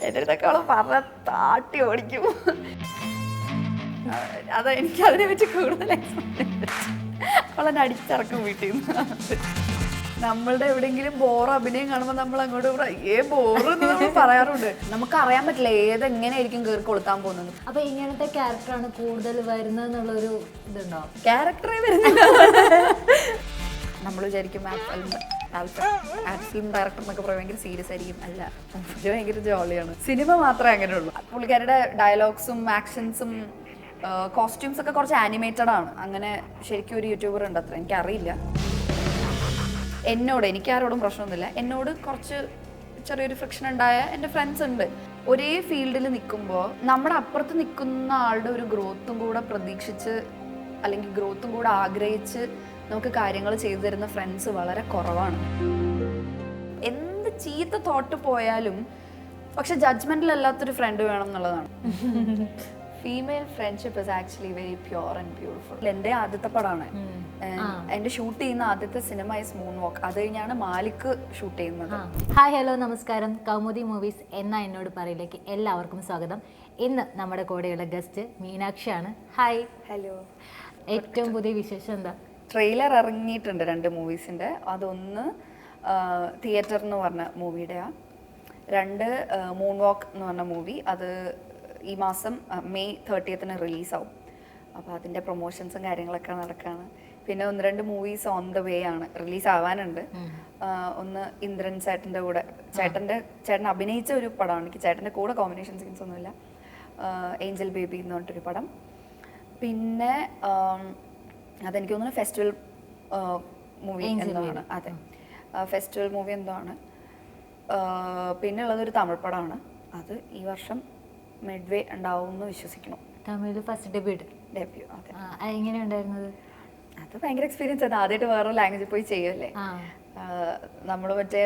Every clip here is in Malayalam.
എൻ്റെ അടുത്തൊക്കെ അവൾ പറഞ്ഞ താട്ടി ഓടിക്കും. അത് എനിക്ക് അതിനെ വെച്ച് കൂടുതൽ അവളെന്നെ അടിച്ചിറക്കും വീട്ടിൽ നിന്ന്. നമ്മളുടെ എവിടെയെങ്കിലും ബോർ അഭിനയം കാണുമ്പോൾ നമ്മൾ അങ്ങോട്ട് ബോറ് നമ്മൾ പറയാറുണ്ട്. നമുക്ക് അറിയാൻ പറ്റില്ല ഏതെങ്ങനെയായിരിക്കും കയറി കൊളുത്താൻ പോകുന്നത്. അപ്പൊ ഇങ്ങനത്തെ ക്യാരക്ടറാണ് കൂടുതൽ വരുന്നത് എന്നുള്ളൊരു ഇതുണ്ടോ? ക്യാരക്ടറേ വരുന്നില്ല. നമ്മൾ വിചാരിക്കും ആഡ് ഫിലിം ഡയറക്ടർ എന്നൊക്കെ പറയാൻ ഭയങ്കര സീരിയസ് ആയിരിക്കും. അല്ല, ഭയങ്കര ജോളിയാണ്. സിനിമ മാത്രമേ അങ്ങനെയുള്ളൂ. പുള്ളിക്കാരുടെ ഡയലോഗ്സും ആക്ഷൻസും കോസ്റ്റ്യൂംസ് ഒക്കെ കുറച്ച് ആനിമേറ്റഡ് ആണ്. അങ്ങനെ ശരിക്കും ഒരു യൂട്യൂബർ ഉണ്ട്, അത്ര എനിക്കറിയില്ല. എനിക്കാരോടും പ്രശ്നമൊന്നുമില്ല. എന്നോട് കുറച്ച് ചെറിയൊരു ഫ്രിക്ഷൻ ഉണ്ടായ എൻ്റെ ഫ്രണ്ട്സ് ഉണ്ട്. ഒരേ ഫീൽഡിൽ നിൽക്കുമ്പോൾ നമ്മുടെ അപ്പുറത്ത് നിൽക്കുന്ന ആളുടെ ഒരു ഗ്രോത്തും കൂടെ പ്രതീക്ഷിച്ച് അല്ലെങ്കിൽ ഗ്രോത്തും കൂടെ ആഗ്രഹിച്ച് നമുക്ക് കാര്യങ്ങൾ ചെയ്തു തരുന്ന ഫ്രണ്ട്സ് വളരെ കുറവാണ്. എന്ത് ചീത്ത തോട്ട് പോയാലും പക്ഷെ ജഡ്ജ്മെന്റിലല്ലാത്തൊരു ഫ്രണ്ട് വേണം എന്നുള്ളതാണ്. Female friendship is actually very pure and beautiful. എൻ്റെ ആദ്യത്തെ പടമാണ്. എൻ്റെ ഷൂട്ട് ചെയ്യുന്ന ആദ്യത്തെ സിനിമ ഈസ് മൂൺ വാക്ക്. അത് കഴിഞ്ഞാണ് മാലിക് ഷൂട്ട് ചെയ്യുന്നത്. ഹായ്, ഹലോ, നമസ്കാരം. കൗമുദി മൂവീസ് എന്ന എന്നോട് പറയിലേക്ക് എല്ലാവർക്കും സ്വാഗതം. ഇന്ന് നമ്മുടെ കൂടെയുള്ള ഗസ്റ്റ് മീനാക്ഷിയാണ്. ഹായ്. ഹലോ. ഏറ്റവും പുതിയ വിശേഷം എന്താ? ട്രെയിലർ ഇറങ്ങിയിട്ടുണ്ട് 2 മൂവീസിൻ്റെ. അതൊന്ന് തിയേറ്റർ എന്ന് പറഞ്ഞ മൂവിയുടെയാണ്. 2 മൂൺ വാക്ക് എന്ന് പറഞ്ഞ മൂവി. അത് ഈ മാസം മെയ് 30 റിലീസാവും. അപ്പോൾ അതിൻ്റെ പ്രൊമോഷൻസും കാര്യങ്ങളൊക്കെ നടക്കുകയാണ്. പിന്നെ 1-2 മൂവീസ് ഓൺ ദ വേ ആണ്, റിലീസ് ആവാനുണ്ട്. ഒന്ന് ഇന്ദ്രൻ ചേട്ടൻ്റെ കൂടെ, ചേട്ടൻ അഭിനയിച്ച ഒരു പടമാണ്. എനിക്ക് ചേട്ടൻ്റെ കൂടെ കോമ്പിനേഷൻ സീൻസ് ഒന്നുമില്ല. ഏഞ്ചൽ ബേബി എന്ന് പറഞ്ഞിട്ടൊരു പടം. പിന്നെ അതെനിക്ക് തോന്നുന്നു ഫെസ്റ്റിവൽ മൂവി എന്തോ ആണ്. അതെ, ഫെസ്റ്റിവൽ മൂവി എന്തോ ആണ്. പിന്നെ ഉള്ളതൊരു തമിഴ് പടമാണ്. അത് ഈ വർഷം മിഡ്വേ ഉണ്ടാവും എന്ന് വിശ്വസിക്കണം. തമിഴിൽ ഫസ്റ്റ് ഡെബ്യൂ. അതെ. എങ്ങനെ ഉണ്ടായിരുന്നത്? അത് ഭയങ്കര എക്സ്പീരിയൻസ് ആണ്. ആദ്യമായിട്ട് വേറെ ലാംഗ്വേജിൽ പോയി ചെയ്യുമല്ലേ. നമ്മൾ മറ്റേ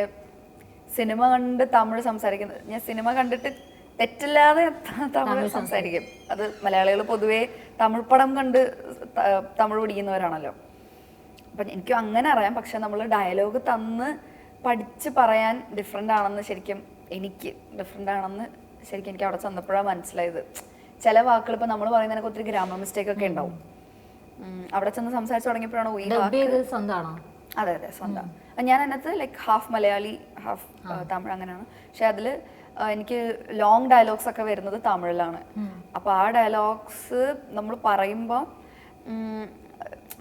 സിനിമ കണ്ട് തമിഴ് സംസാരിക്കുന്നത്, ഞാൻ സിനിമ കണ്ടിട്ട് തെറ്റില്ലാതെ തമിഴ് സംസാരിക്കും. അത് മലയാളികൾ പൊതുവേ തമിഴ് പടം കണ്ട് തമിഴ് പഠിക്കുന്നവരാണല്ലോ. അപ്പം എനിക്കും അങ്ങനെ അറിയാം. പക്ഷെ നമ്മൾ ഡയലോഗ് തന്ന് പഠിച്ച് പറയാൻ ഡിഫറെൻ്റ് ആണെന്ന് ശരിക്കും എനിക്ക് അവിടെ ചെന്നപ്പോഴാണ് മനസ്സിലായത്. ചില വാക്കുകൾ ഇപ്പം നമ്മൾ പറയുന്നതിനൊക്കെ ഒത്തിരി ഗ്രാമർ മിസ്റ്റേക്ക് ഒക്കെ ഉണ്ടാവും. അവിടെ ചെന്ന് സംസാരിച്ച് തുടങ്ങിയപ്പോഴാണ് ഈ വാക്ക് സ്വന്തമാണോ? അതെ, സ്വന്തം. ഞാൻ അതിനകത്ത് like half Malayali half Tamil അങ്ങനെയാണ്. പക്ഷെ അതിൽ എനിക്ക് ലോങ് ഡയലോഗ്സ് ഒക്കെ വരുന്നത് തമിഴിലാണ്. അപ്പോൾ ആ ഡയലോഗ്സ് നമ്മൾ പറയുമ്പോൾ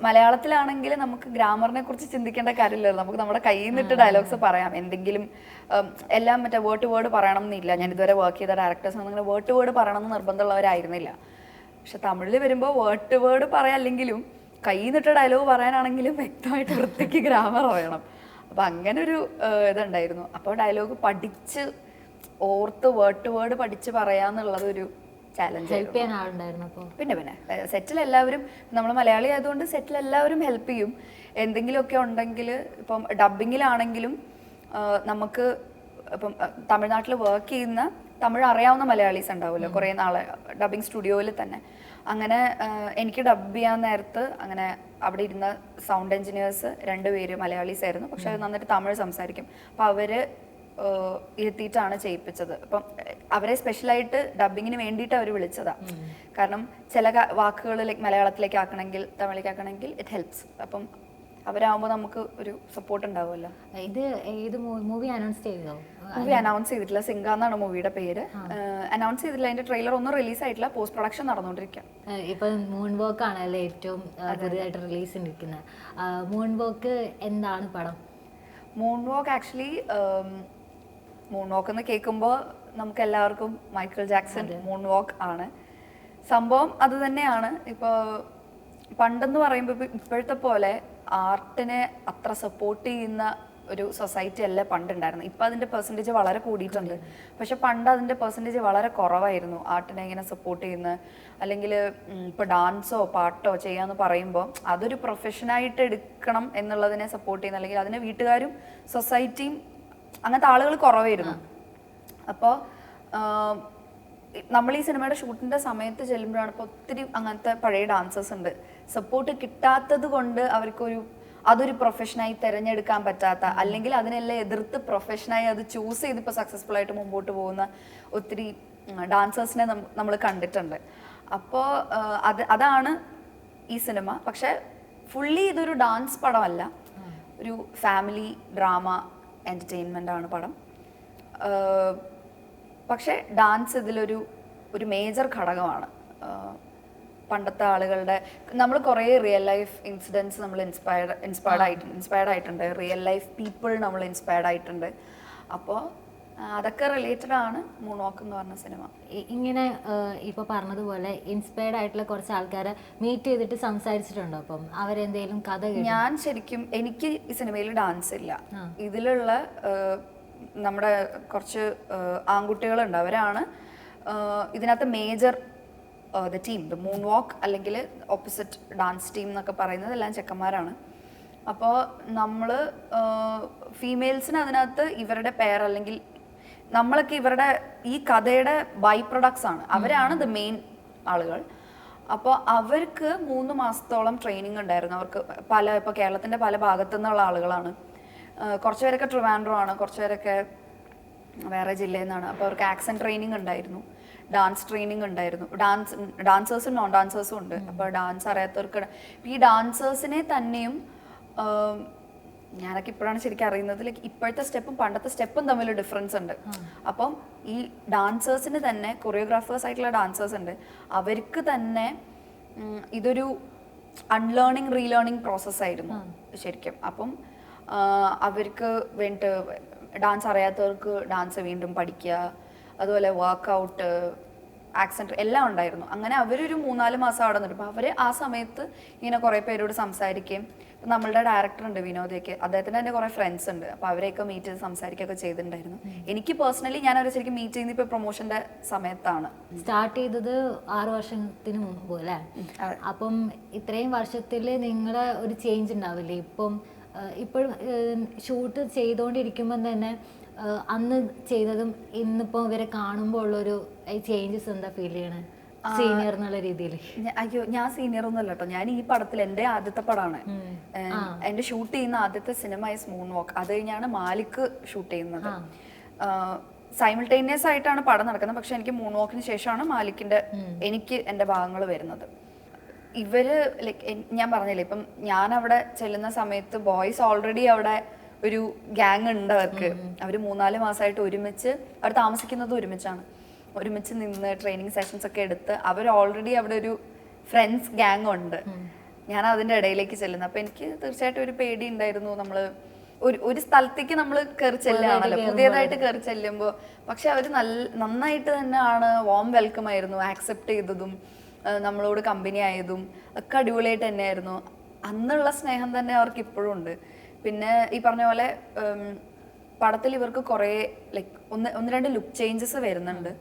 മലയാളത്തിലാണെങ്കിൽ നമുക്ക് ഗ്രാമറിനെ കുറിച്ച് ചിന്തിക്കേണ്ട കാര്യമില്ലല്ലോ. നമുക്ക് നമ്മുടെ കയ്യിൽ നിന്നിട്ട് ഡയലോഗ്സ് പറയാം. എന്തെങ്കിലും എല്ലാം മറ്റേ വേർഡ് ടു വേർഡ് പറയണം എന്നില്ല. ഞാൻ ഇതുവരെ വർക്ക് ചെയ്ത ഡയറക്ടേഴ്സ് അങ്ങനെ വേർഡ് ടു വേർഡ് പറയണം എന്ന് നിർബന്ധമുള്ളവരായിരുന്നില്ല. പക്ഷെ തമിഴിൽ വരുമ്പോൾ വേർഡ് ടു വേർഡ് പറയാല്ലെങ്കിലും കയ്യിൽ നിന്നിട്ട് ഡയലോഗ് പറയാനാണെങ്കിലും വ്യക്തമായിട്ട് വൃത്തിക്ക് ഗ്രാമർ അറിയണം. അപ്പം അങ്ങനൊരു ഇതുണ്ടായിരുന്നു. അപ്പോൾ ഡയലോഗ് പഠിച്ച് ഓർത്ത് വേർഡ് ടു വേർഡ് പഠിച്ച് പറയാന്നുള്ളതൊരു ചാലഞ്ച്. പിന്നെ സെറ്റിൽ എല്ലാവരും, നമ്മൾ മലയാളി ആയതുകൊണ്ട് സെറ്റിൽ എല്ലാവരും ഹെൽപ്പ് ചെയ്യും. എന്തെങ്കിലുമൊക്കെ ഉണ്ടെങ്കിൽ ഇപ്പം ഡബിങ്ങിലാണെങ്കിലും നമുക്ക് ഇപ്പം തമിഴ്നാട്ടിൽ വർക്ക് ചെയ്യുന്ന തമിഴ് അറിയാവുന്ന മലയാളീസ് ഉണ്ടാവുമല്ലോ, കുറേ നാളെ ഡബിങ് സ്റ്റുഡിയോയിൽ തന്നെ. അങ്ങനെ എനിക്ക് ഡബ് ചെയ്യാൻ നേരത്ത് അങ്ങനെ അവിടെ ഇരുന്ന സൗണ്ട് എഞ്ചിനീയേഴ്സ് 2 പേര് മലയാളീസ് ആയിരുന്നു. പക്ഷെ അവർ നന്നായിട്ട് തമിഴ് സംസാരിക്കും. അപ്പം അവർ ഇരുത്തിയിട്ടാണ് ചെയ്യിപ്പിച്ചത്. അപ്പം അവരെ സ്പെഷ്യലായിട്ട് ഡബിങ്ങിന് വേണ്ടിയിട്ട് അവർ വിളിച്ചതാണ്. കാരണം ചില വാക്കുകൾ ലൈക്ക് മലയാളത്തിലേക്ക് ആക്കണമെങ്കിൽ തമിഴിലേക്ക് ആക്കണമെങ്കിൽ ഇറ്റ് ഹെൽപ്സ്. അപ്പം അവരാകുമ്പോൾ നമുക്ക് ഒരു സപ്പോർട്ട് ഉണ്ടാവുമല്ലോ. ഇത് ഏത് മൂവി അനൗൺസ് ചെയ്തോ? മൂവി അനൗൺസ് ചെയ്തിട്ടില്ല. സിംഗ എന്നാണ് മൂവിയുടെ പേര്. അനൗൺസ് ചെയ്തിട്ടില്ല. അതിന്റെ ട്രെയിലർ ഒന്നും റിലീസ് ആയിട്ടില്ല. പോസ്റ്റ് പ്രൊഡക്ഷൻ നടന്നുകൊണ്ടിരിക്കുക. ഇപ്പൊ മൂൺ വോക്ക് ആണല്ലേ ഏറ്റവും പുതിയതായിട്ട് റിലീസ് ചെയ്തിരിക്കുന്നത്. മൂൺ വോക്ക് എന്താണ് പടം? Moon walk actually moon walk എന്ന് കേൾക്കുമ്പോൾ നമുക്ക് എല്ലാവർക്കും മൈക്കിൾ ജാക്സൺ മൂൺ വോക്ക് ആണ് സംഭവം. അത് തന്നെയാണ്. ഇപ്പോൾ പണ്ടെന്ന് പറയുമ്പോൾ ഇപ്പോഴത്തെ പോലെ ആർട്ടിനെ അത്ര സപ്പോർട്ട് ചെയ്യുന്ന ഒരു സൊസൈറ്റി അല്ല പണ്ടുണ്ടായിരുന്നു. ഇപ്പം അതിൻ്റെ പെർസെൻറ്റേജ് വളരെ കൂടിയിട്ടുണ്ട്. പക്ഷെ പണ്ട് അതിൻ്റെ പെർസെൻറ്റേജ് വളരെ കുറവായിരുന്നു. ആർട്ടിനെ ഇങ്ങനെ സപ്പോർട്ട് ചെയ്യുന്ന, അല്ലെങ്കിൽ ഇപ്പോൾ ഡാൻസോ പാട്ടോ ചെയ്യാന്ന് പറയുമ്പോൾ അതൊരു പ്രൊഫഷനായിട്ട് എടുക്കണം എന്നുള്ളതിനെ സപ്പോർട്ട് ചെയ്യുന്ന, അല്ലെങ്കിൽ അതിനെ വീട്ടുകാരും സൊസൈറ്റിയും അങ്ങനത്തെ ആളുകൾ കുറവായിരുന്നു. അപ്പോൾ നമ്മൾ ഈ സിനിമയുടെ ഷൂട്ടിൻ്റെ സമയത്ത് ചെല്ലുമ്പോഴാണ് ഇപ്പോൾ ഒത്തിരി അങ്ങനത്തെ പഴയ ഡാൻസേഴ്സ് ഉണ്ട്. സപ്പോർട്ട് കിട്ടാത്തത് കൊണ്ട് അവർക്കൊരു അതൊരു പ്രൊഫഷനായി തിരഞ്ഞെടുക്കാൻ പറ്റാത്ത, അല്ലെങ്കിൽ അതിനെല്ലാം എതിർത്ത് പ്രൊഫഷനായി അത് ചൂസ് ചെയ്ത് ഇപ്പോൾ സക്സസ്ഫുൾ ആയിട്ട് മുമ്പോട്ട് പോകുന്ന ഒത്തിരി ഡാൻസേഴ്സിനെ നമ്മൾ കണ്ടിട്ടുണ്ട്. അപ്പോൾ അതാണ് ഈ സിനിമ. പക്ഷെ ഫുള്ളി ഇതൊരു ഡാൻസ് പടമല്ല, ഒരു ഫാമിലി ഡ്രാമ എൻ്റർടൈൻമെൻ്റ് ആണ് പടം. പക്ഷെ ഡാൻസ് ഇതിലൊരു മേജർ ഘടകമാണ്. പണ്ടത്തെ ആളുകളുടെ നമ്മൾ കുറേ റിയൽ ലൈഫ് ഇൻസിഡൻസ് നമ്മൾ ഇൻസ്പയർഡ് ആയിട്ടുണ്ട്, റിയൽ ലൈഫ് പീപ്പിൾ നമ്മൾ ഇൻസ്പയർഡ് ആയിട്ടുണ്ട്. അപ്പോൾ അതൊക്കെ റിലേറ്റഡ് ആണ് മൂൺ വാക്ക് എന്ന് പറഞ്ഞ സിനിമ. ഇങ്ങനെ ഇപ്പോൾ പറഞ്ഞതുപോലെ ഇൻസ്പയർഡ് ആയിട്ടുള്ള കുറച്ച് ആൾക്കാരെ മീറ്റ് ചെയ്തിട്ട് സംസാരിച്ചിട്ടുണ്ടോ? അപ്പം അവരെന്തെങ്കിലും കഥ? ഞാൻ ശരിക്കും, എനിക്ക് ഈ സിനിമയിൽ ഡാൻസ് ഇല്ല. ഇതിലുള്ള നമ്മുടെ കുറച്ച് ആൺകുട്ടികളുണ്ട്, അവരാണ് ഇതിനകത്ത് major the team, the moon വാക്ക് അല്ലെങ്കിൽ ഓപ്പോസിറ്റ് ഡാൻസ് ടീം എന്നൊക്കെ പറയുന്നത് എല്ലാം ചെക്കന്മാരാണ്. അപ്പോൾ നമ്മൾ ഫീമെയിൽസിന് അതിനകത്ത് ഇവരുടെ പെയർ, അല്ലെങ്കിൽ നമ്മളൊക്കെ ഇവരുടെ ഈ കഥയുടെ ബൈ പ്രൊഡക്ട്സ് ആണ്, അവരാണ് ദ മെയിൻ ആളുകൾ. അപ്പോൾ അവർക്ക് 3 മാസത്തോളം ട്രെയിനിങ് ഉണ്ടായിരുന്നു. അവർക്ക് ഇപ്പോൾ കേരളത്തിൻ്റെ പല ഭാഗത്തു നിന്നുള്ള ആളുകളാണ്. കുറച്ച് പേരൊക്കെ ട്രിവാൻഡ്രം ആണ്, കുറച്ച് പേരൊക്കെ വേറെ ജില്ലയിൽ നിന്നാണ്. അപ്പോൾ അവർക്ക് ആക്സൻ ട്രെയിനിങ് ഉണ്ടായിരുന്നു, ഡാൻസ് ട്രെയിനിങ് ഉണ്ടായിരുന്നു. ഡാൻസേഴ്സും നോൺ ഡാൻസേഴ്സും ഉണ്ട്. അപ്പോൾ ഡാൻസ് അറിയാത്തവർക്ക് ഈ ഡാൻസേഴ്സിനെ തന്നെയും ഞാനൊക്കെ ഇപ്പോഴാണ് ശരിക്കും അറിയുന്നത്, ലൈക്ക് ഇപ്പോഴത്തെ സ്റ്റെപ്പും പണ്ടത്തെ സ്റ്റെപ്പും തമ്മിൽ ഡിഫറൻസ് ഉണ്ട്. അപ്പം ഈ ഡാൻസേഴ്സിന് തന്നെ കൊറിയോഗ്രാഫേഴ്സ് ആയിട്ടുള്ള ഡാൻസേഴ്സ് ഉണ്ട്, അവർക്ക് തന്നെ ഇതൊരു അൺലേണിങ് റീലേണിങ് പ്രോസസ്സായിരുന്നു ശരിക്കും. അപ്പം അവർക്ക് വേണ്ടിയിട്ട് ഡാൻസ് അറിയാത്തവർക്ക് ഡാൻസ് വീണ്ടും പഠിക്കുക, അതുപോലെ വർക്കൗട്ട്, ആക്സെൻറ്റ് എല്ലാം ഉണ്ടായിരുന്നു. അങ്ങനെ അവരൊരു 3-4 മാസം അവിടെ നിന്നു. അപ്പോൾ അവർ ആ സമയത്ത് ഇങ്ങനെ കുറേ പേരോട് സംസാരിക്കുകയും, നമ്മളുടെ ഡയറക്ടർ ഉണ്ട് വിനോദയ്ക്ക്, അദ്ദേഹത്തിന് തന്നെ കുറേ ഫ്രണ്ട്സ് ഉണ്ട്, അപ്പോൾ അവരെയൊക്കെ മീറ്റ് ചെയ്ത് സംസാരിക്കുകയൊക്കെ ചെയ്തിട്ടുണ്ടായിരുന്നു. എനിക്ക് പേഴ്സണലി ഞാൻ അവരെ ശരിക്കും മീറ്റ് ചെയ്യുന്നത് ഇപ്പോൾ പ്രൊമോഷൻ്റെ സമയത്താണ്. സ്റ്റാർട്ട് ചെയ്തത് 6 വർഷത്തിന് മുമ്പ് അല്ലേ? അപ്പം ഇത്രയും വർഷത്തിൽ നിങ്ങളെ ഒരു ചേഞ്ച് ഉണ്ടാവില്ലേ? ഇപ്പോഴും ഷൂട്ട് ചെയ്തുകൊണ്ടിരിക്കുമ്പം തന്നെ അന്ന് ചെയ്തതും ഇന്നിപ്പോൾ ഇവരെ കാണുമ്പോൾ ഉള്ളൊരു ചേഞ്ചസ് എന്താ ഫീൽ ചെയ്യണേ സീനിയർ എന്നുള്ള രീതിയിൽ? അയ്യോ, ഞാൻ സീനിയർ ഒന്നും അല്ല കേട്ടോ. ഞാൻ ഈ പടത്തിൽ എൻ്റെ ആദ്യത്തെ പടമാണ്, എൻ്റെ ഷൂട്ട് ചെയ്യുന്ന ആദ്യത്തെ സിനിമ ഈസ് മൂൺ വാക്ക്. അത് കഴിഞ്ഞാണ് മാലിക് ഷൂട്ട് ചെയ്യുന്നത്. സൈമിൾട്ടേനിയസ് ആയിട്ടാണ് പടം നടക്കുന്നത്. പക്ഷെ എനിക്ക് മൂൺ വാക്കിന് ശേഷമാണ് മാലിക്കിന്റെ എനിക്ക് എൻ്റെ ഭാഗങ്ങൾ വരുന്നത്. ഇവര് ലൈക്ക് ഞാൻ പറഞ്ഞില്ലേ, ഇപ്പം ഞാൻ അവിടെ ചെല്ലുന്ന സമയത്ത് ബോയ്സ് ഓൾറെഡി അവിടെ ഒരു ഗ്യാങ് ഉണ്ട് അവർക്ക്. അവർ 3-4 മാസമായിട്ട് ഒരുമിച്ച്, അവർ താമസിക്കുന്നത് ഒരുമിച്ച് നിന്ന് ട്രെയിനിങ് സെഷൻസ് ഒക്കെ എടുത്ത് അവർ ഓൾറെഡി അവിടെ ഒരു ഫ്രണ്ട്സ് ഗ്യാങ് ഉണ്ട്. ഞാൻ അതിൻ്റെ ഇടയിലേക്ക് ചെല്ലുന്നത്. അപ്പം എനിക്ക് തീർച്ചയായിട്ടും ഒരു പേടി ഉണ്ടായിരുന്നു. നമ്മൾ ഒരു സ്ഥലത്തേക്ക് നമ്മൾ കയറി ചെല്ലുകയാണല്ലോ, പുതിയതായിട്ട് കയറി ചെല്ലുമ്പോൾ. പക്ഷെ അവർ നന്നായിട്ട് തന്നെയാണ്, വാം വെൽക്കം ആയിരുന്നു, ആക്സെപ്റ്റ് ചെയ്തതും നമ്മളോട് കമ്പനി ആയതും ഒക്കെ അടിപൊളിയായിട്ട് തന്നെയായിരുന്നു. അന്നുള്ള സ്നേഹം തന്നെ അവർക്ക് ഇപ്പോഴും ഉണ്ട്. പിന്നെ ഈ പറഞ്ഞ പോലെ പടത്തിൽ ഇവർക്ക് കുറേ ലൈക്ക് 1-2 ലുക്ക് ചേഞ്ചസ് വരുന്നുണ്ട്.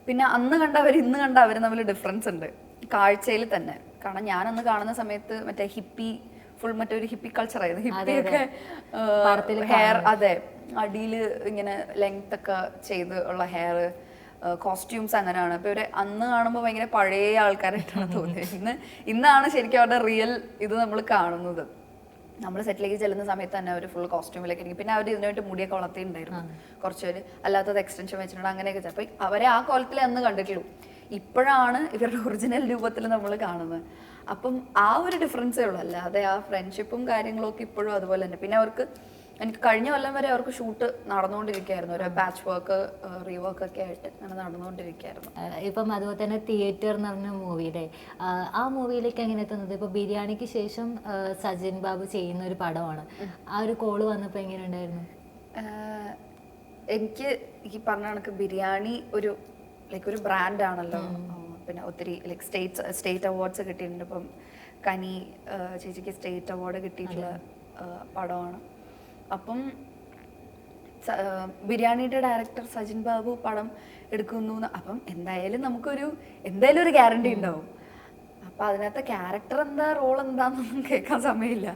പിന്നെ അന്ന് കണ്ടവർ ഇന്ന് കണ്ടവർ തമ്മിൽ ഡിഫറൻസ് ഉണ്ട് കാഴ്ചയിൽ തന്നെ. കാരണം ഞാനന്ന് കാണുന്ന സമയത്ത് മറ്റേ മറ്റൊരു ഹിപ്പി കൾച്ചർ ആയിരുന്നു. ഹിപ്പിയൊക്കെ ഹെയർ, അതെ, അടിയിൽ ഇങ്ങനെ ലെങ്ത് ഒക്കെ ചെയ്ത് ഉള്ള ഹെയർ, കോസ്റ്റ്യൂംസ് അങ്ങനെയാണ്. അപ്പോൾ ഇവരെ അന്ന് കാണുമ്പോൾ ഭയങ്കര പഴയ ആൾക്കാരായിട്ടാണ് തോന്നിയത്. ഇന്നാണ് ശരിക്കും അവരുടെ റിയൽ ഇത് നമ്മൾ കാണുന്നത്. നമ്മൾ സെറ്റിലേക്ക് ചെല്ലുന്ന സമയത്ത് തന്നെ അവർ ഫുൾ കോസ്റ്റ്യൂമിലേക്ക് ഇരിക്കും. പിന്നെ അവർ ഇതിനായിട്ട് മുടിയൊക്കെ വളർത്തിയിട്ടുണ്ടായിരുന്നു കുറച്ച് പേര്, അല്ലാത്തത് എക്സ്റ്റൻഷൻ വെച്ചിട്ടുണ്ട്, അങ്ങനെയൊക്കെ. അപ്പോൾ അവരെ ആ കോലത്തിൽ അന്ന് കണ്ടിട്ടുള്ളൂ. ഇപ്പോഴാണ് ഇവരുടെ ഒറിജിനൽ രൂപത്തിൽ നമ്മൾ കാണുന്നത്. അപ്പം ആ ഒരു ഡിഫറൻസേ ഉള്ളൂ, അല്ലാതെ ആ ഫ്രണ്ട്ഷിപ്പും കാര്യങ്ങളും ഒക്കെ ഇപ്പോഴും അതുപോലെ തന്നെ. പിന്നെ എനിക്ക് കഴിഞ്ഞ കൊല്ലം വരെ അവർക്ക് ഷൂട്ട് നടന്നുകൊണ്ടിരിക്കുകയായിരുന്നു, ഒരു പാച്ച് വർക്ക് റീവർക്ക് ഒക്കെ ആയിട്ട് അങ്ങനെ നടന്നുകൊണ്ടിരിക്കുകയായിരുന്നു. ഇപ്പം അതുപോലെ തന്നെ തിയേറ്റർ എന്ന് പറഞ്ഞ മൂവിയുടെ ആ മൂവിയിലേക്ക് എങ്ങനെ എത്തുന്നത്? ഇപ്പൊ ബിരിയാണിക്ക് ശേഷം സജിൻ ബാബു ചെയ്യുന്ന ഒരു പടമാണ്. ആ ഒരു കോള് വന്നപ്പോൾ എങ്ങനെ ഉണ്ടായിരുന്നു? എനിക്ക് ഈ പറഞ്ഞ കണക്ക് ബിരിയാണി ഒരു ബ്രാൻഡാണല്ലോ. പിന്നെ ഒത്തിരി ലൈക്ക് സ്റ്റേറ്റ് അവാർഡ്സ് കിട്ടിയിട്ടുണ്ട്. ഇപ്പം കനി ചേച്ചിക്ക് സ്റ്റേറ്റ് അവാർഡ് കിട്ടിയിട്ടുള്ള പടമാണ്. അപ്പം ബിരിയാണിയുടെ ഡയറക്ടർ സജിൻ ബാബു പടം എടുക്കുന്നു. അപ്പം എന്തായാലും ഒരു ഗ്യാരണ്ടി ഉണ്ടാവും. അപ്പം അതിനകത്ത് ക്യാരക്ടർ എന്താ, റോൾ എന്താണെന്നൊന്നും കേൾക്കാൻ സമയമില്ല.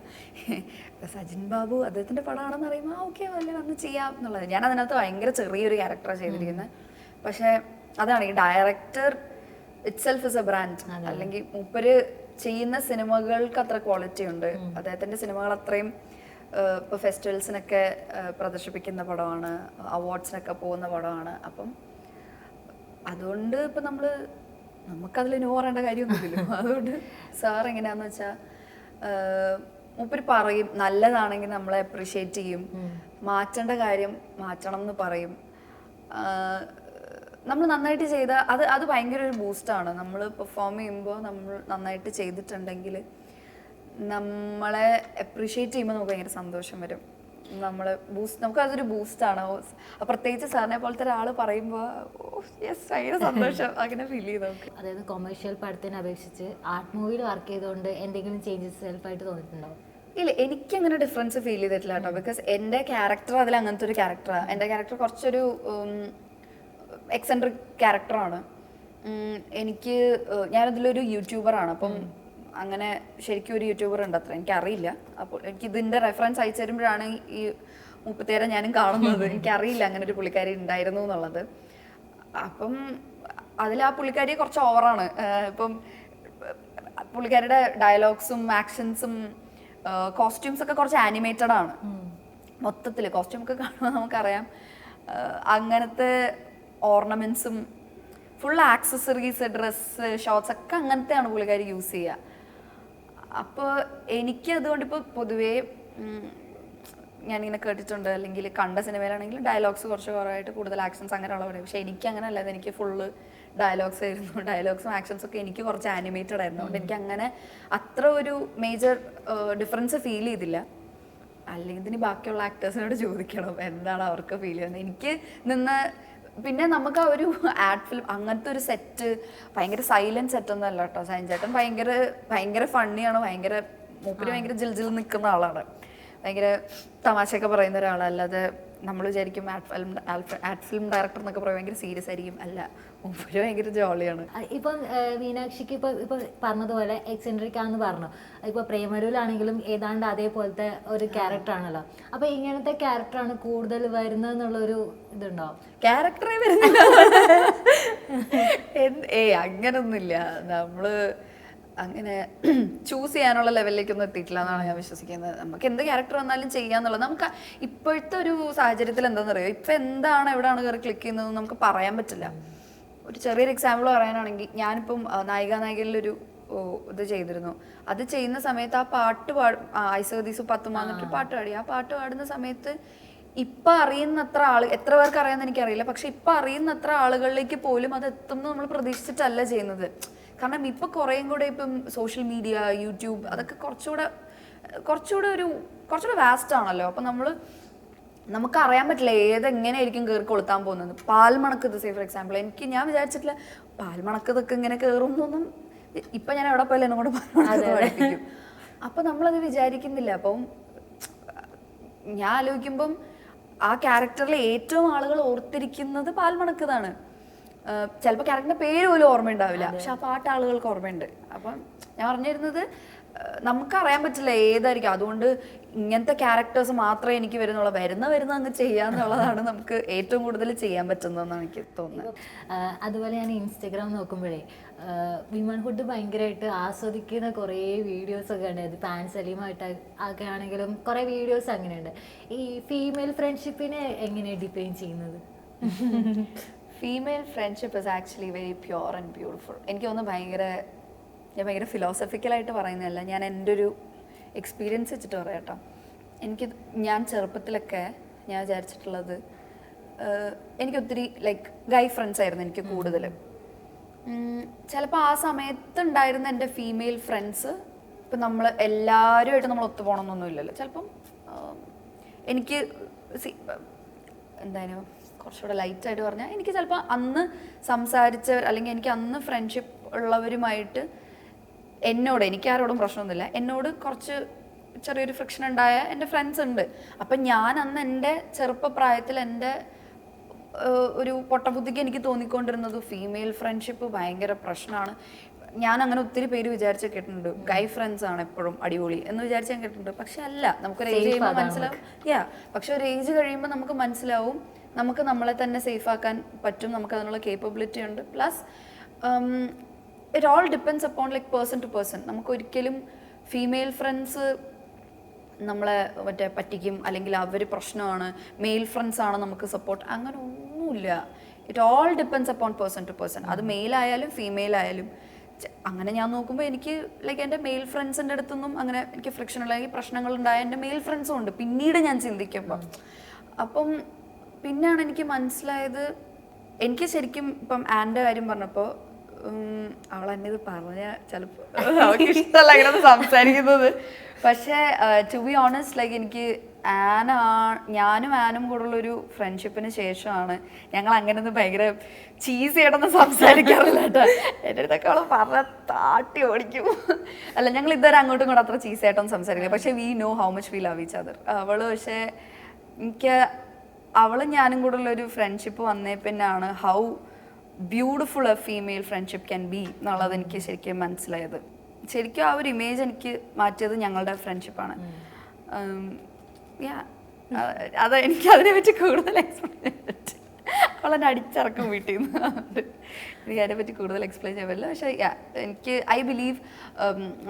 സജിൻ ബാബു അദ്ദേഹത്തിൻ്റെ പടമാണെന്ന് പറയുമ്പോൾ ഓക്കെ അല്ലേ വന്ന് ചെയ്യാം എന്നുള്ളത്. ഞാൻ അതിനകത്ത് ഭയങ്കര ചെറിയൊരു ക്യാരക്ടറാണ് ചെയ്തിരിക്കുന്നത്. പക്ഷേ അതാണ്, ഈ director itself is A brand. അല്ലെങ്കിൽ മൂപ്പര് ചെയ്യുന്ന സിനിമകൾക്ക് അത്ര ക്വാളിറ്റി ഉണ്ട്. അദ്ദേഹത്തിന്റെ സിനിമകൾ അത്രയും ഇപ്പൊ ഫെസ്റ്റിവൽസിനൊക്കെ പ്രദർശിപ്പിക്കുന്ന പടമാണ്, അവാർഡ്സിനൊക്കെ പോകുന്ന പടമാണ്. അപ്പം അതുകൊണ്ട് ഇപ്പൊ നമുക്കതിൽ നോ പറയേണ്ട കാര്യമൊന്നുമില്ലല്ലോ. അതുകൊണ്ട് സാർ എങ്ങനെയാന്ന് വെച്ചാൽ മൂപ്പര് പറയും, നല്ലതാണെങ്കിൽ നമ്മളെ അപ്രീഷിയേറ്റ് ചെയ്യും, മാറ്റേണ്ട കാര്യം മാറ്റണം എന്ന് പറയും. നമ്മൾ നന്നായിട്ട് ചെയ്താൽ അത് ഭയങ്കര ഒരു ബൂസ്റ്റാണ്. നമ്മൾ പെർഫോം ചെയ്യുമ്പോൾ നമ്മൾ നന്നായിട്ട് ചെയ്തിട്ടുണ്ടെങ്കിൽ നമ്മളെ അപ്രീഷിയേറ്റ് ചെയ്യുമ്പോൾ നമുക്ക് ഭയങ്കര സന്തോഷം വരും. നമുക്കതൊരു ബൂസ്റ്റാണ്. പ്രത്യേകിച്ച് സാറിനെ പോലത്തെ ഒരാൾ പറയുമ്പോൾ ഭയങ്കര സന്തോഷം അങ്ങനെ ഫീൽ ചെയ്ത് നമുക്ക്. അതായത് കൊമേഴ്ഷ്യൽ പടത്തിനെ അപേക്ഷിച്ച് ആർട്ട് മൂവിയിൽ വർക്ക് ചെയ്തുകൊണ്ട് എന്തെങ്കിലും ചേഞ്ചസ് സെൽഫായിട്ട് തോന്നിയിട്ടുണ്ടോ? ഇല്ല, എനിക്കങ്ങനെ ഡിഫറൻസ് ഫീൽ ചെയ്തിട്ടില്ല കേട്ടോ. ബിക്കോസ് എൻ്റെ ക്യാരക്ടർ അതിൽ അങ്ങനത്തെ ഒരു ക്യാരക്ടറാണ്. എൻ്റെ ക്യാരക്ടർ കുറച്ചൊരു എക്സെൻട്രിക് ക്യാരക്ടറാണ്. ഞാനതിലൊരു യൂട്യൂബറാണ്. അപ്പം അങ്ങനെ ശരിക്കും ഒരു യൂട്യൂബർ ഉണ്ട് അത്ര എനിക്കറിയില്ല. അപ്പോൾ എനിക്ക് ഇതിൻ്റെ റെഫറൻസ് അയച്ചു തരുമ്പോഴാണ് ഈ 37 ഞാനും കാണുന്നത്. എനിക്കറിയില്ല അങ്ങനെ ഒരു പുള്ളിക്കാരി ഉണ്ടായിരുന്നു എന്നുള്ളത്. അപ്പം അതിൽ ആ പുള്ളിക്കാരി കുറച്ച് ഓവറാണ്. ഇപ്പം പുള്ളിക്കാരിയുടെ ഡയലോഗ്സും ആക്ഷൻസും കോസ്റ്റ്യൂംസ് ഒക്കെ കുറച്ച് ആനിമേറ്റഡ് ആണ്. മൊത്തത്തിൽ കോസ്റ്റ്യൂം ഒക്കെ കാണുമ്പോൾ നമുക്കറിയാം. അങ്ങനത്തെ ഓർണമെന്റ്സും ഫുൾ ആക്സസറീസ്, ഡ്രസ്സ്, ഷോർട്സ് ഒക്കെ അങ്ങനത്തെയാണ് പുള്ളിക്കാരി യൂസ് ചെയ്യുക. അപ്പോൾ എനിക്ക് അതുകൊണ്ട് ഇപ്പോൾ പൊതുവേ ഞാനിങ്ങനെ കേട്ടിട്ടുണ്ട്, അല്ലെങ്കിൽ കണ്ട സിനിമയിലാണെങ്കിൽ ഡയലോഗ്സ് കുറച്ച് കുറവായിട്ട് കൂടുതൽ ആക്ഷൻസ് അങ്ങനെയുള്ള പറയും. പക്ഷെ എനിക്ക് അങ്ങനെ അല്ലാതെ എനിക്ക് ഫുള്ള് ഡയലോഗ്സ് ആയിരുന്നു. ഡയലോഗ്സും ആക്ഷൻസും ഒക്കെ എനിക്ക് കുറച്ച് ആനിമേറ്റഡ് ആയിരുന്നു. അതുകൊണ്ട് എനിക്ക് അങ്ങനെ അത്ര ഒരു മേജർ ഡിഫറൻസ് ഫീൽ ചെയ്തില്ല. അല്ലെങ്കിൽ ഇതിന് ബാക്കിയുള്ള ആക്ടേഴ്സിനോട് ചോദിക്കണം എന്താണ് അവർക്ക് ഫീൽ ചെയ്യുന്നത്. എനിക്ക് പിന്നെ നമുക്ക് ആ ഒരു ആഡ് ഫിലിം അങ്ങനത്തെ ഒരു സെറ്റ് ഭയങ്കര സൈലന്റ് സെറ്റ് ഒന്നും അല്ല കേട്ടോ. സൈൻ ചേട്ടൻ ഭയങ്കര ഫണ്ണിയാണ്. മൂപ്പര് ഭയങ്കര ജിൽ നിൽക്കുന്ന ആളാണ്. ഭയങ്കര തമാശയൊക്കെ പറയുന്ന ഒരാളല്ലാതെ നമ്മൾ വിചാരിക്കും ആഡ് ഫിലിം ഡയറക്ടർ എന്നൊക്കെ പറയുമ്പോൾ ഭയങ്കര സീരിയസ് ആയിരിക്കും. അല്ല, മൂപ്പര് ഭയങ്കര ജോളിയാണ്. ഇപ്പം മീനാക്ഷിക്ക് ഇപ്പൊ പറഞ്ഞതുപോലെ എക്സെൻട്രിക് ആണെന്ന് പറഞ്ഞു. ഇപ്പൊ പ്രേമരൂലാണെങ്കിലും ഏതാണ്ട് അതേപോലത്തെ ഒരു ക്യാരക്ടർ ആണല്ലോ. അപ്പൊ ഇങ്ങനത്തെ ക്യാരക്ടറാണ് കൂടുതൽ വരുന്നതെന്നുള്ളൊരു ഇതുണ്ടോ? ക്യാരക്ടറേ വരുന്നില്ല. അങ്ങനൊന്നുമില്ല. നമ്മള് അങ്ങനെ ചൂസ് ചെയ്യാനുള്ള ലെവലിലേക്കൊന്നും എത്തിയിട്ടില്ല എന്നാണ് ഞാൻ വിശ്വസിക്കുന്നത്. നമുക്ക് എന്ത് ക്യാരക്ടർ വന്നാലും ചെയ്യാന്നുള്ളത്. നമുക്ക് ഇപ്പോഴത്തെ ഒരു സാഹചര്യത്തിൽ എന്താണെന്ന് അറിയോ, ഇപ്പൊ എവിടെയാണ് കയറി ക്ലിക്ക് ചെയ്യുന്നത് നമുക്ക് പറയാൻ പറ്റില്ല. ഒരു ചെറിയൊരു എക്സാമ്പിൾ പറയാനാണെങ്കിൽ, ഞാനിപ്പം നായികയിലൊരു ഇത് ചെയ്തിരുന്നു. അത് ചെയ്യുന്ന സമയത്ത് ആ പാട്ട് ഐസദീസ് 10 മാന്നിട്ട് പാട്ട് പാടി. ആ പാട്ട് പാടുന്ന സമയത്ത് ഇപ്പൊ അറിയുന്നത്ര എത്ര പേർക്ക് അറിയാമെന്ന് എനിക്കറിയില്ല, പക്ഷെ ഇപ്പൊ അറിയുന്നത്ര ആളുകളിലേക്ക് പോലും അത് എത്തുന്നു നമ്മൾ പ്രതീക്ഷിച്ചിട്ടല്ല ചെയ്യുന്നത്. കാരണം ഇപ്പൊ കുറേയും കൂടെ ഇപ്പം സോഷ്യൽ മീഡിയ, യൂട്യൂബ് അതൊക്കെ കുറച്ചുകൂടെ വാസ്റ്റ് ആണല്ലോ. അപ്പൊ നമുക്ക് അറിയാൻ പറ്റില്ല ഏതെങ്ങനെയായിരിക്കും കയറി കൊളുത്താൻ പോകുന്നത്. പാൽമണക്കത് ഫോർ എക്സാമ്പിൾ, ഞാൻ വിചാരിച്ചിട്ടില്ല പാൽമണക്കതൊക്കെ ഇങ്ങനെ കയറുന്നൊന്നും. ഇപ്പൊ ഞാൻ എവിടെ പോയാലും എന്നെ കൂടെ പാൽമണക്കത് പഠിപ്പിക്കും. അപ്പൊ നമ്മളത് വിചാരിക്കുന്നില്ല. അപ്പം ഞാൻ ആലോചിക്കുമ്പം ആ ക്യാരക്ടറിൽ ഏറ്റവും ആളുകൾ ഓർത്തിരിക്കുന്നത് പാൽമണക്കതാണ്. ചിലപ്പോൾ ക്യാരക്ടറിന്റെ പേര് പോലും ഓർമ്മയുണ്ടാവില്ല, പക്ഷെ ആ പാട്ട് ആളുകൾക്ക് ഓർമ്മയുണ്ട്. അപ്പം ഞാൻ പറഞ്ഞിരുന്നത് നമുക്കറിയാൻ പറ്റില്ല ഏതായിരിക്കും. അതുകൊണ്ട് ഇങ്ങനത്തെ ക്യാരക്ടേഴ്സ് മാത്രമേ എനിക്ക് വരുന്ന അങ്ങ് ചെയ്യാന്നുള്ളതാണ് നമുക്ക് ഏറ്റവും കൂടുതൽ ചെയ്യാൻ പറ്റുന്നതെന്നാണ് എനിക്ക് തോന്നുന്നത്. അതുപോലെ ഞാൻ ഇൻസ്റ്റഗ്രാം നോക്കുമ്പോഴേ വിമൻഹുഡ് ഭയങ്കരമായിട്ട് ആസ്വദിക്കുന്ന കുറേ വീഡിയോസ് ഒക്കെ ഉണ്ട്. അത് പാൻ സലീമായിട്ട് ഒക്കെ ആണെങ്കിലും കുറേ വീഡിയോസ് അങ്ങനെയുണ്ട്. ഈ ഫീമെയിൽ ഫ്രണ്ട്ഷിപ്പിനെ എങ്ങനെയാണ് ഡിഫൈൻ ചെയ്യുന്നത്? Female friendship is actually very pure and beautiful. എനിക്ക് തോന്നുന്നു ഞാൻ ഭയങ്കര ഫിലോസഫിക്കലായിട്ട് പറയുന്നതല്ല, ഞാൻ എൻ്റെ ഒരു എക്സ്പീരിയൻസ് വെച്ചിട്ട് പറയാം കേട്ടോ. ഞാൻ ചെറുപ്പത്തിലൊക്കെ ഞാൻ വിചാരിച്ചിട്ടുള്ളത്, എനിക്ക് ഒത്തിരി ഗൈ ഫ്രണ്ട്സ് ആയിരുന്നു എനിക്ക് കൂടുതൽ. ചിലപ്പോൾ ആ സമയത്തുണ്ടായിരുന്ന എൻ്റെ ഫീമെയിൽ ഫ്രണ്ട്സ് ഇപ്പം നമ്മൾ എല്ലാവരുമായിട്ട് നമ്മൾ ഒത്തുപോകണമെന്നൊന്നുമില്ലല്ലോ. ചിലപ്പം എനിക്ക് എന്തായാലും കുറച്ചുകൂടെ ലൈറ്റായിട്ട് പറഞ്ഞാൽ, എനിക്ക് ചിലപ്പോൾ അന്ന് സംസാരിച്ചവർ അല്ലെങ്കിൽ എനിക്ക് അന്ന് ഫ്രണ്ട്ഷിപ്പ് ഉള്ളവരുമായിട്ട് എനിക്കാരോടും പ്രശ്നമൊന്നുമില്ല, എന്നോട് കുറച്ച് ചെറിയൊരു ഫ്രിക്ഷൻ ഉണ്ടായ എൻ്റെ ഫ്രണ്ട്സ് ഉണ്ട്. അപ്പം ഞാൻ അന്ന് എൻ്റെ ചെറുപ്പപ്രായത്തിൽ എൻ്റെ ഒരു പൊട്ടബുദ്ധിക്ക് എനിക്ക് തോന്നിക്കൊണ്ടിരുന്നത് ഫീമെയിൽ ഫ്രണ്ട്ഷിപ്പ് ഭയങ്കര പ്രശ്നമാണ്. ഞാൻ അങ്ങനെ ഒത്തിരി പേര് വിചാരിച്ച കേട്ടിട്ടുണ്ട്, ഗൈ ഫ്രണ്ട്സ് ആണ് എപ്പോഴും അടിപൊളി എന്ന് വിചാരിച്ച് ഞാൻ കേട്ടിട്ടുണ്ട്. പക്ഷെ അല്ല, നമുക്കൊരു ഏജ് കഴിയുമ്പോൾ മനസ്സിലാവും. പക്ഷെ ഒരു ഏജ് കഴിയുമ്പോൾ നമുക്ക് മനസ്സിലാവും നമുക്ക് നമ്മളെ തന്നെ സേഫ് ആക്കാൻ പറ്റും, നമുക്ക് അതിനുള്ള കേപ്പബിലിറ്റി ഉണ്ട്. Plus it all depends upon like person to person. നമുക്ക് ഒരിക്കലും ഫീമെയിൽ ഫ്രണ്ട്സ് നമ്മളെ മറ്റേ പറ്റിക്കും, അല്ലെങ്കിൽ അവർ പ്രശ്നമാണ്, മെയിൽ ഫ്രണ്ട്സ് ആണ് നമുക്ക് സപ്പോർട്ട്, അങ്ങനെ ഒന്നുമില്ല. It all depends upon person to person. അത് മെയിൽ ആയാലും ഫീമെയിൽ ആയാലും. അങ്ങനെ ഞാൻ നോക്കുമ്പോൾ എനിക്ക് ലൈക്ക് എൻ്റെ മെയിൽ ഫ്രണ്ട്സിൻ്റെ അടുത്തൊന്നും അങ്ങനെ എനിക്ക് ഫ്രിക്ഷൻ അല്ലെങ്കിൽ പ്രശ്നങ്ങളുണ്ടായ എൻ്റെ മെയിൽ ഫ്രണ്ട്സും ഉണ്ട് പിന്നീട് ഞാൻ ചിന്തിക്കുമ്പോൾ. അപ്പം പിന്നെയാണ് എനിക്ക് മനസ്സിലായത്, എനിക്ക് ശരിക്കും ഇപ്പം ആൻ്റെ കാര്യം പറഞ്ഞപ്പോൾ അവൾ എന്നെ ഇത് പറഞ്ഞാൽ ചിലപ്പോൾ അവൾക്ക് ഇഷ്ടമല്ല ഇങ്ങനെ സംസാരിക്കുന്നത്. പക്ഷേ ടു ബി ഓണസ്റ്റ് ലൈക്ക് എനിക്ക് ഞാനും ആനും കൂടുള്ളൊരു ഫ്രണ്ട്ഷിപ്പിന് ശേഷമാണ് ഞങ്ങൾ അങ്ങനെ ഒന്നും ഭയങ്കര ചീസി ആയിട്ടൊന്നും സംസാരിക്കാറില്ല കേട്ടോ. എൻ്റെ അടുത്തൊക്കെ അവൾ പറഞ്ഞ താട്ടി ഓടിക്കും. അല്ല, ഞങ്ങൾ ഇതുവരെ അങ്ങോട്ടും ഇങ്ങോട്ടും അത്ര ചീസി ആയിട്ടൊന്നും സംസാരിക്കില്ല. പക്ഷേ we know how much we love each other. അവൾ പക്ഷേ എനിക്ക് അവളും ഞാനും കൂടുള്ളൊരു ഫ്രണ്ട്ഷിപ്പ് വന്നേ പിന്നാണ് how beautiful a female friendship can be എന്നുള്ളത് എനിക്ക് ശരിക്കും മനസ്സിലായത്. ശരിക്കും ആ ഒരു ഇമേജ് എനിക്ക് മാറ്റിയത് ഞങ്ങളുടെ ഫ്രണ്ട്ഷിപ്പാണ്. അത് എനിക്ക് അതിനെ പറ്റി കൂടുതൽ എക്സ്പ്ലെയിൻ ചെയ്യാൻ പറ്റും. അവളെന്നെ അടിച്ചിറക്കും വീട്ടിൽ നിന്ന്. എനിക്ക് അതിനെപ്പറ്റി കൂടുതൽ എക്സ്പ്ലെയിൻ ചെയ്യാൻ പറ്റില്ല. പക്ഷേ എനിക്ക് ഐ ബിലീവ്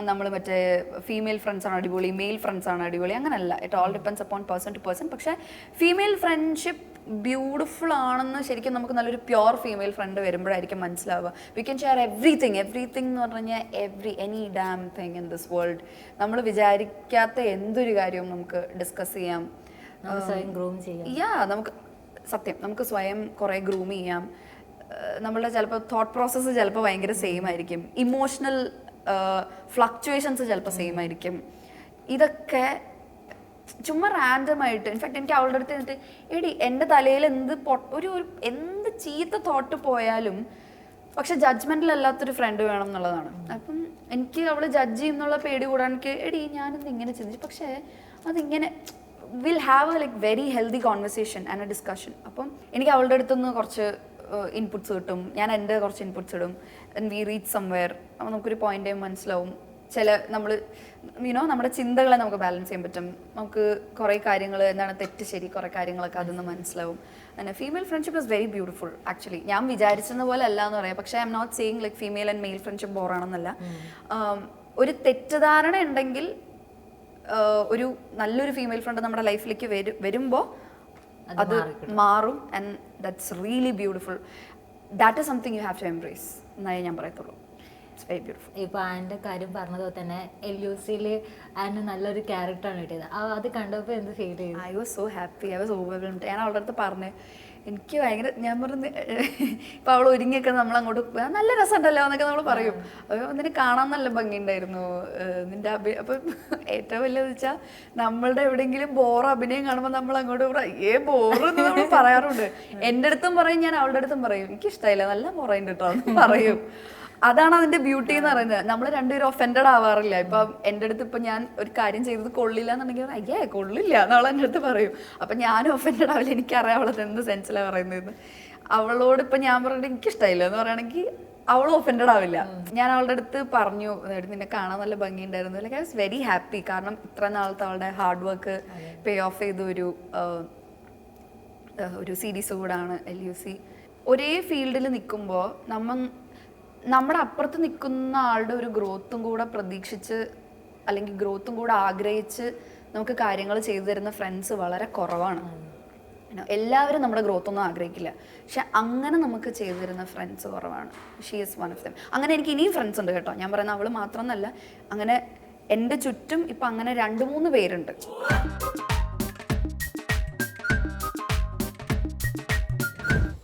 നമ്മൾ മറ്റേ ഫീമെയിൽ ഫ്രണ്ട്സാണ് അടിപൊളി, മെയിൽ ഫ്രണ്ട്സാണ് അടിപൊളി, അങ്ങനെയല്ല. It all depends upon person to person. പക്ഷേ ഫീമെയിൽ ഫ്രണ്ട്ഷിപ്പ് ബ്യൂട്ടിഫുൾ ആണെന്ന് ശരിക്കും നമുക്ക് നല്ലൊരു പ്യുവർ ഫീമെയിൽ ഫ്രണ്ട് വരുമ്പോഴായിരിക്കും മനസ്സിലാവുക. വി ക്യാൻ ഷെയർ എവ്രിതിങ് എന്ന് പറഞ്ഞു കഴിഞ്ഞാൽ any dam thing in this world. നമ്മൾ വിചാരിക്കാത്ത എന്തൊരു കാര്യവും നമുക്ക് ഡിസ്കസ് ചെയ്യാം. നമുക്ക് സത്യം നമുക്ക് സ്വയം കുറേ ഗ്രൂം ചെയ്യാം. നമ്മളുടെ ചിലപ്പോൾ തോട്ട് പ്രോസസ്സ് ചിലപ്പോൾ ഭയങ്കര സെയിം ആയിരിക്കും. ഇമോഷണൽ ഫ്ലക്ച്വേഷൻസ് ചിലപ്പോൾ സെയിം ആയിരിക്കും. ഇതൊക്കെ ചുമ്മാ റാൻഡമായിട്ട്. ഇൻഫാക്ട് എനിക്ക് അവളുടെ അടുത്ത് എന്നിട്ട് എടി എൻ്റെ തലയിൽ എന്ത് ചീത്ത തോട്ട് പോയാലും പക്ഷെ ജഡ്ജ്മെൻറ്റിലല്ലാത്തൊരു ഫ്രണ്ട് വേണം എന്നുള്ളതാണ്. അപ്പം എനിക്ക് അവൾ ജഡ്ജ് ചെയ്യുന്നുള്ള പേടി കൂടാൻ എനിക്ക് എടി ഞാനിത് ഇങ്ങനെ ചിന്തിച്ചു, പക്ഷേ അതിങ്ങനെ will have A like very healthy conversation and A discussion. അപ്പം എനിക്ക് അവളുടെ അടുത്തുനിന്ന് കുറച്ച് ഇൻപുട്സ് കിട്ടും, ഞാൻ എൻ്റെ കുറച്ച് ഇൻപുട്സ് ഇടും. V reach somewhere. അപ്പോൾ നമുക്കൊരു പോയിന്റ് മനസ്സിലാവും. നമ്മുടെ ചിന്തകളെ നമുക്ക് ബാലൻസ് ചെയ്യാൻ പറ്റും. നമുക്ക് കുറേ കാര്യങ്ങൾ എന്താണ് തെറ്റ് ശരി കുറേ കാര്യങ്ങളൊക്കെ അതൊന്ന് മനസ്സിലാവും. അങ്ങനെ female friendship is very beautiful actually. ഞാൻ വിചാരിച്ചത് പോലെ അല്ല എന്ന് പറയാം. പക്ഷേ I am not saying like female and male friendship ബോറാണെന്നല്ല. ഒരു തെറ്റിദ്ധാരണ ഉണ്ടെങ്കിൽ ഒരു നല്ലൊരു ഫീമെയിൽ ഫ്രണ്ട് നമ്മുടെ ലൈഫിലേക്ക് വരുമ്പോൾ അത് മാറും. And that's really beautiful. That is something you have to embrace എന്നായേ ഞാൻ പറയത്തുള്ളൂ. It's very beautiful. ഇപ്പോൾ ആൻ്റെ കാര്യം പറഞ്ഞതുപോലെ തന്നെ LUC ആന് നല്ലൊരു ക്യാരക്ടറാണ് കിട്ടിയത്. അത് കണ്ടപ്പോൾ എന്ത് ഫീൽ ചെയ്തു? I was so happy. I was overwhelmed. ഞാൻ അവളുടെ അടുത്ത് പറഞ്ഞു, എനിക്ക് ഭയങ്കര, ഞാൻ പറഞ്ഞു ഇപ്പം അവൾ ഒരുങ്ങിയൊക്കെ നമ്മൾ അങ്ങോട്ട് നല്ല രസമുണ്ടല്ലോ എന്നൊക്കെ നമ്മൾ പറയും. അപ്പോൾ നിന്നെ കാണാൻ നല്ല ഭംഗിയുണ്ടായിരുന്നു നിൻ്റെ അപ്പം ഏറ്റവും വലുതെന്ന് വെച്ചാൽ നമ്മളുടെ എവിടെയെങ്കിലും ബോറ് അഭിനയം കാണുമ്പോൾ നമ്മൾ അങ്ങോട്ട് ബോറെന്ന് നമ്മൾ പറയാറുണ്ട്. എൻ്റെ അടുത്തും പറയും, ഞാൻ അവളുടെ അടുത്തും പറയും എനിക്കിഷ്ടമായില്ല, നല്ല ബോറായിട്ട് കേട്ടോ എന്ന് പറയും. അതാണ് അതിന്റെ ബ്യൂട്ടി എന്ന് പറയുന്നത്. നമ്മൾ രണ്ടുപേരും ഒഫൻഡഡ് ആവാറില്ല. ഇപ്പം എൻ്റെ അടുത്ത് ഇപ്പം ഞാൻ ഒരു കാര്യം ചെയ്തത് കൊള്ളില്ല എന്നുണ്ടെങ്കിൽ കൊള്ളില്ല എന്നവൾ എൻ്റെ അടുത്ത് പറയും. അപ്പം ഞാനും ഒഫൻഡഡ് ആവില്ല. എനിക്കറിയാം അവളത് എന്ത് സെൻസിലാണ് പറയുന്നതെന്ന്. അവളോട് ഇപ്പം ഞാൻ പറഞ്ഞിട്ട് എനിക്കിഷ്ടമായില്ല എന്ന് പറയുകയാണെങ്കിൽ അവളും ഒഫൻഡഡ് ആവില്ല. ഞാൻ അവളുടെ അടുത്ത് പറഞ്ഞു നിന്നെ കാണാൻ നല്ല ഭംഗിയുണ്ടായിരുന്നു. Like I was very happy. കാരണം ഇത്ര നാളത്തെ അവളുടെ ഹാർഡ് വർക്ക് പേ ഓഫ് ചെയ്ത ഒരു സീരീസ് കൂടാണ് LUC. ഒരേ ഫീൽഡിൽ നിൽക്കുമ്പോൾ നമ്മുടെ അപ്പുറത്ത് നിൽക്കുന്ന ആളുടെ ഒരു ഗ്രോത്തും കൂടെ പ്രതീക്ഷിച്ച് അല്ലെങ്കിൽ ഗ്രോത്തും കൂടെ ആഗ്രഹിച്ച് നമുക്ക് കാര്യങ്ങൾ ചെയ്തു തരുന്ന ഫ്രണ്ട്സ് വളരെ കുറവാണ്. എല്ലാവരും നമ്മുടെ ഗ്രോത്ത് ഒന്നും ആഗ്രഹിക്കില്ല, പക്ഷെ അങ്ങനെ നമുക്ക് ചെയ്തു തരുന്ന ഫ്രണ്ട്സ് കുറവാണ്. She is one of them. അങ്ങനെ എനിക്ക് ഇനിയും ഫ്രണ്ട്സ് ഉണ്ട് കേട്ടോ. ഞാൻ പറയുന്ന അവൾ മാത്രമെന്നല്ല, അങ്ങനെ എൻ്റെ ചുറ്റും ഇപ്പം അങ്ങനെ 2-3 പേരുണ്ട്.